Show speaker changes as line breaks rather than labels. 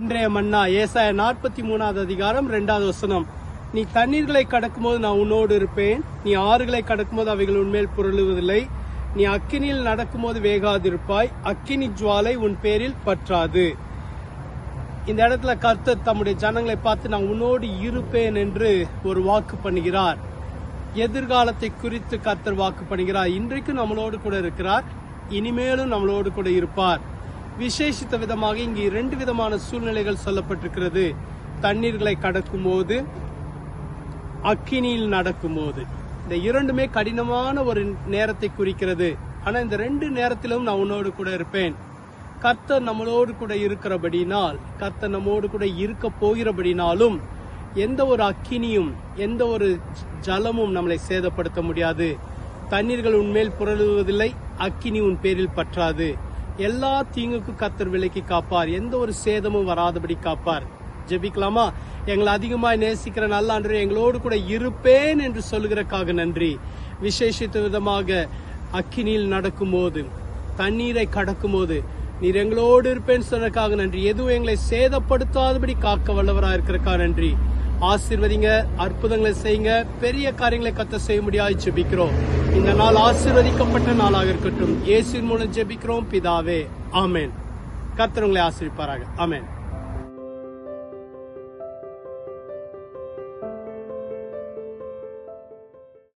இன்றைய மன்னா ஏசாயா 43வது அதிகாரம் 2வது வசனம். நீ தண்ணீர்களை கடக்கும் போது நான் உன்னோடு இருப்பேன், நீ ஆறுகளை கடக்கும் போது அவைகள் உன்மேல் புரளுவதில்லை, நீ அக்கினியில் நடக்கும் போது வேகாதிருப்பாய், அக்கினி ஜுவாலை உன் பேரில் பற்றாது. இந்த இடத்துல கர்த்தர் தம்முடைய ஜனங்களை பார்த்து நான் உன்னோடு இருப்பேன் என்று ஒரு வாக்கு பண்ணுகிறார். எதிர்காலத்தை குறித்து கர்த்தர் வாக்கு பண்ணுகிறார். இன்றைக்கு நம்மளோடு கூட இருக்கிறார், இனிமேலும் நம்மளோடு கூட இருப்பார். விசேஷித்த விதமாக இங்கு 2 விதமான சூழ்நிலைகள் சொல்லப்பட்டிருக்கிறது. தண்ணீர்களை கடக்கும் போது, அக்கினியில் நடக்கும் போது. இந்த 2மே கடினமான ஒரு நேரத்தை குறிக்கிறது. ஆனா இந்த 2 நேரத்திலும் நான் உன்னோடு கூட இருப்பேன். கர்த்தர் நம்மளோடு கூட இருக்கிறபடினால், கர்த்தர் நம்மோடு கூட இருக்க போகிறபடினாலும் எந்த ஒரு அக்கினியும் எந்த ஒரு ஜலமும் நம்மளை சேதப்படுத்த முடியாது. தண்ணீர்கள் உன்மேல் புரளுவதில்லை, அக்கினி உன் பேரில் பற்றாது. எல்லா தீங்குக்கும் கர்த்தர் விலக்கி காப்பார், எந்த ஒரு சேதமும் வராதபடி காப்பார். ஜெபிக்கலாமா? எங்களை அதிகமாய் நேசிக்கிற நல்ல ஆண்டவரே, எங்களோடு கூட இருப்பேன் என்று சொல்லுகிறக்காக நன்றி. விசேஷித்த விதமாக அக்கினியில் நடக்கும் போது, தண்ணீரை கடக்கும் போது நீர் எங்களோடு இருப்பேன்னு சொன்னதுக்காக நன்றி. எதுவும் எங்களை சேதப்படுத்தாதபடி காக்க வல்லவராக இருக்கிறக்காக நன்றி. ஆசீர்வதிங்க, அற்புதங்களை செய்யுங்க, பெரிய காரியங்களை கர்த்தர் செய்ய முடியாது ஜெபிக்கிறோம். இந்த நாள் ஆசீர்வதிக்கப்பட்ட நாளாக இருக்கட்டும். இயேசுவின் மூலம் ஜெபிக்கிறோம் பிதாவே, ஆமென். கர்த்தர் உங்களை ஆசீர்வதிப்பாராக. ஆமென்.